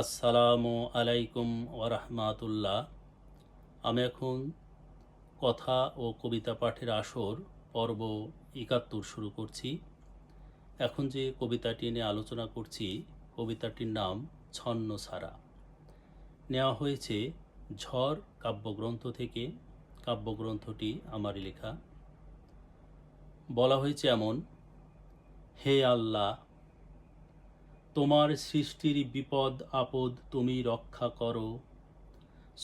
আসসালামু আলাইকুম ওরহমাতুল্লাহ। আমি এখন কথা ও কবিতা পাঠের আসর পর্ব ৭১ শুরু করছি। এখন যে কবিতাটি নিয়ে আলোচনা করছি, কবিতাটির নাম ছন্নছাড়া। নেওয়া হয়েছে ঝড় কাব্যগ্রন্থ থেকে। কাব্যগ্রন্থটি আমারই লেখা। বলা হয়েছে এমন: হে আল্লাহ, তোমার সৃষ্টির বিপদ আপদ তুমি রক্ষা করো,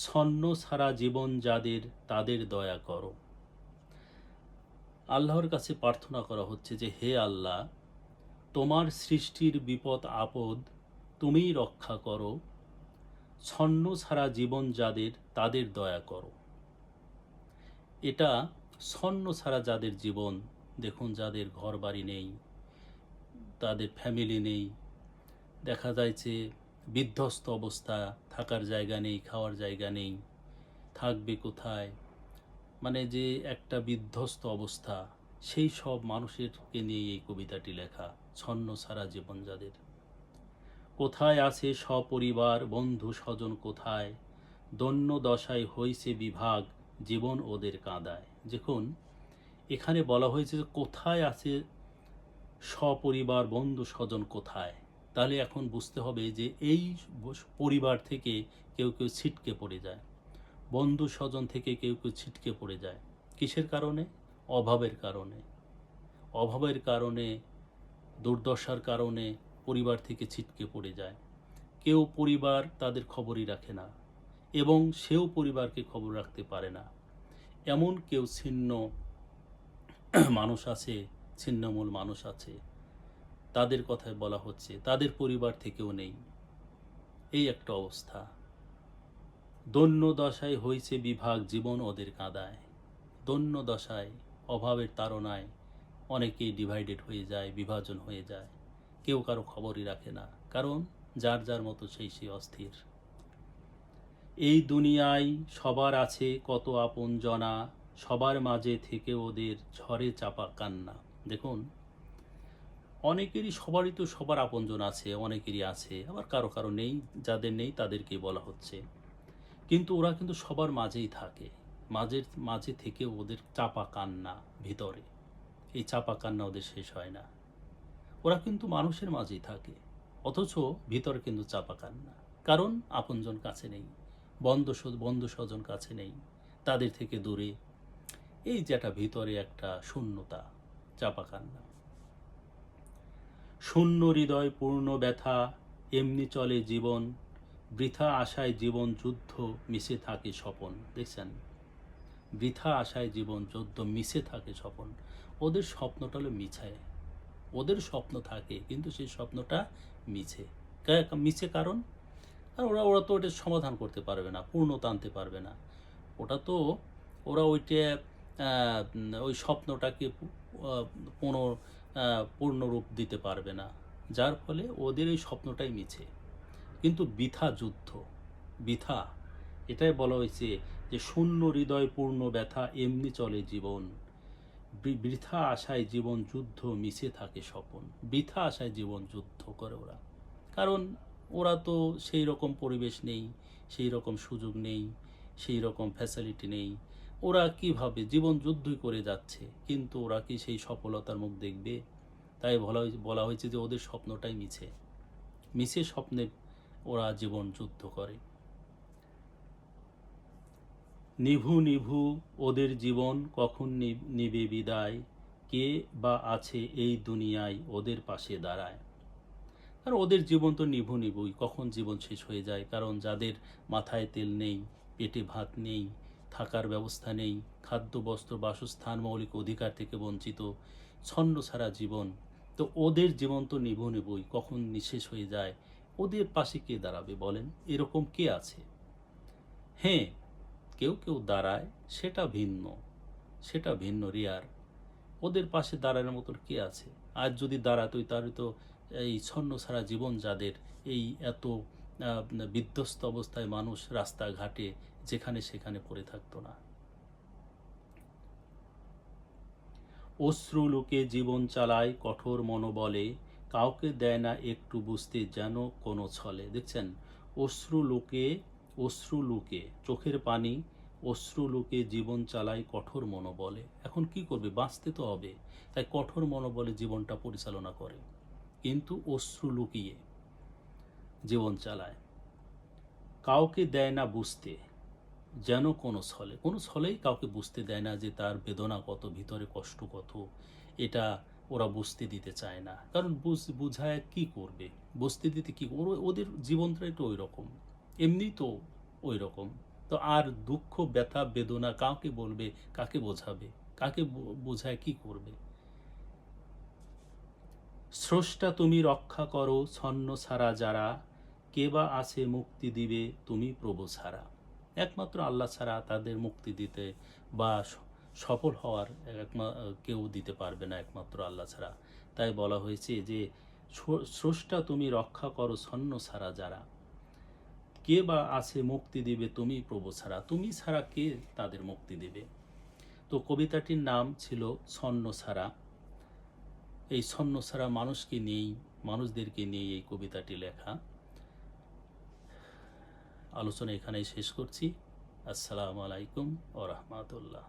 ছন্ন ছাড়া জীবন যাদের তাদের দয়া করো। আল্লাহর কাছে প্রার্থনা করা হচ্ছে যে, হে আল্লাহ, তোমার সৃষ্টির বিপদ আপদ তুমিই রক্ষা করো, ছন্ন ছাড়া জীবন যাদের তাদের দয়া করো। এটা ছন্ন ছাড়া যাদের জীবন, দেখুন, যাদের ঘর বাড়ি নেই, তাদের ফ্যামিলি নেই, দেখা যাচ্ছে বিধ্বস্ত অবস্থা, থাকার জায়গা নেই, খাওয়ার জায়গা নেই, থাকবে কোথায়, মানে যে একটা বিধ্বস্ত অবস্থা, সেই সব মানুষেরকে নিয়ে এই কবিতাটি লেখা। ছন্ন ছাড়া জীবন যাদের। কোথায় আছে সপরিবার বন্ধু স্বজন, কোথায় দন্য দশায় হইছে বিভাগ, জীবন ওদের কাঁদায়। দেখুন, এখানে বলা হয়েছে যে কোথায় আছে সপরিবার বন্ধু স্বজন, কোথায়। তাহলে এখন বুঝতে হবে যে এই পরিবার থেকে কেউ কেউ ছিটকে পড়ে যায়, বন্ধু স্বজন থেকে কেউ কেউ ছিটকে পড়ে যায়। কিসের কারণে? অভাবের কারণে। অভাবের কারণে, দুর্দশার কারণে পরিবার থেকে ছিটকে পড়ে যায়। কেউ পরিবার তাদের খবরই রাখে না, এবং সেও পরিবারকে খবর রাখতে পারে না। এমন কেউ ছিন্ন মানুষ আছে, ছিন্নমূল মানুষ আছে, তাদের কথায় বলা হচ্ছে তাদের পরিবার থেকেও নেই। এই একটা অবস্থা। দন্য দশায় হয়েছে বিভাগ, জীবন ওদের কাঁদায়। দন্য দশায়, অভাবের তাড়নায় অনেকেই ডিভাইডেড হয়ে যায়, বিভাজন হয়ে যায়। কেউ কারো খবরই রাখে না, কারণ যার যার মতো সেই সেই অস্থির। এই দুনিয়ায় সবার আছে কত আপন জনা, সবার মাঝে থেকে ওদের ঝড়ে চাপা কান্না। দেখুন, অনেকেরই, সবারই তো সবার আপনজন আছে, অনেকেরই আছে, আবার কারো কারো নেই। যাদের নেই তাদেরকেই বলা হচ্ছে। কিন্তু ওরা কিন্তু সবার মাঝেই থাকে, মাঝে থেকে ওদের চাপা কান্না ভিতরে। এই চাপা কান্না ওদের শেষ হয় না। ওরা কিন্তু মানুষের মাঝেই থাকে, অথচ ভিতরে কিন্তু চাপা কান্না। কারণ আপনজন কাছে নেই, বন্ধু স্বজন কাছে নেই, তাদের থেকে দূরে। এই যেটা ভিতরে একটা শূন্যতা, চাপা কান্না। শূন্য হৃদয় পূর্ণ ব্যথা, এমনি চলে জীবন, বৃথা আশায় জীবন যুদ্ধ, মিশে থাকে স্বপন। দেখছেন, বৃথা আশায় জীবন যুদ্ধ, মিশে থাকে স্বপন। ওদের স্বপ্নটা হলো মিছে। ওদের স্বপ্ন থাকে, কিন্তু সেই স্বপ্নটা মিছে। মিছে কারণ, আর ওরা ওরা তো ওটা সমাধান করতে পারবে না, পূর্ণতা আনতে পারবে না। ওটা তো, ওরা ওইটা ওই স্বপ্নটাকে পূর্ণরূপ দিতে পারবে না, যার ফলে ওদের ওই স্বপ্নটাই মিছে। কিন্তু বৃথা যুদ্ধ, বৃথা, এটাই বলা হয়েছে যে শূন্য হৃদয় পূর্ণ ব্যথা, এমনি চলে জীবন, বৃথা আশায় জীবন যুদ্ধ, মিশে থাকে স্বপন। বৃথা আশায় জীবন যুদ্ধ করে ওরা, কারণ ওরা তো সেই রকম পরিবেশ নেই, সেই রকম সুযোগ নেই, সেই রকম ফ্যাসিলিটি নেই। ওরা কিভাবে জীবন যুদ্ধই করে যাচ্ছে, কিন্তু ওরা কি সেই সফলতার মুখ দেখবে? তাই বলা হয়েছে যে ওদের স্বপ্নটাই মিছে, মিছে স্বপ্নে ওরা জীবন যুদ্ধ করে। নিভু নিভু ওদের জীবন, কখন নিবে বিদায়, কে বা আছে এই দুনিয়ায় ওদের পাশে দাঁড়ায়। আর ওদের জীবন তো নিভু নিভুই, কখন জীবন শেষ হয়ে যায়। কারণ যাদের মাথায় তেল নেই, পেটে ভাত নেই, থাকার ব্যবস্থা নেই, খাদ্য বস্ত্র বাসস্থান মৌলিক অধিকার থেকে বঞ্চিত, ছন্ন ছাড়া জীবন, তো ওদের জীবন তো নিভু নিভুই, কখন নিঃশেষ হয়ে যায়। ওদের পাশে কে দাঁড়াবে বলেন? এরকম কে আছে? হ্যাঁ, কেউ কেউ দাঁড়ায়, সেটা ভিন্ন, সেটা ভিন্ন, রেয়ার। ওদের পাশে দাঁড়ানোর মতো কে আছে? আর যদি দাঁড়াতোই, তাহলে তো এই ছন্ন ছাড়া জীবন যাদের, এই এত বিধ্বস্ত অবস্থায় মানুষ রাস্তাঘাটে যেখানে সেখানে পড়ে থাকতো না। অশ্রু লোকে জীবন চালায় কঠোর মনোবলে, কাউকে দেয় না একটু বুঝতে যেন কোনো ছলে। দেখছেন, অশ্রু লোকে চোখের পানি অশ্রু লোকে জীবন চালায় কঠোর মনোবলে। এখন কি করবে, বাঁচতে তো হবে, তাই কঠোর মনোবলে জীবনটা পরিচালনা করে, কিন্তু অশ্রু লুকিয়ে জীবন চালায়। কাউকে দেয় না বুঝতে, যেন কোনো ছলেই কাউকে বুঝতে দেয় না যে তার বেদনা কত, ভিতরে কষ্ট কত, এটা ওরা বুঝতে দিতে চায় না। কারণ বুঝায় কি করবে, বুঝতে দিতে কি, ওদের জীবনটাই তো ওই রকম, এমনি তো ওই রকম। তো আর দুঃখ ব্যথা বেদনা কাউকে বলবে, কাকে বোঝাবে, কাকে বোঝায় কি করবে। স্রষ্টা তুমি রক্ষা করো ছন্ন ছাড়া যারা, কে বা আছে মুক্তি দিবে তুমি প্রভু ছাড়া। একমাত্র আল্লাহ ছাড়া তাদের মুক্তি দিতে বা সফল হওয়ার কেউ দিতে পারবে না, একমাত্র আল্লাহ ছাড়া। তাই বলা হয়েছে যে স্রষ্টা তুমি রক্ষা করো ছন্ন ছাড়া যারা, কে বা আছে মুক্তি দিবে তুমি প্রভু ছাড়া। তুমি ছাড়া কে তাদের মুক্তি দিবে। তো কবিতাটির নাম ছিল ছন্ন ছাড়া। এই ছন্ন ছাড়া মানুষদেরকে নিয়েই এই কবিতাটি লেখা। আলোচনা এখানেই শেষ করছি। আসসালামু আলাইকুম ওয়া রাহমাতুল্লাহ।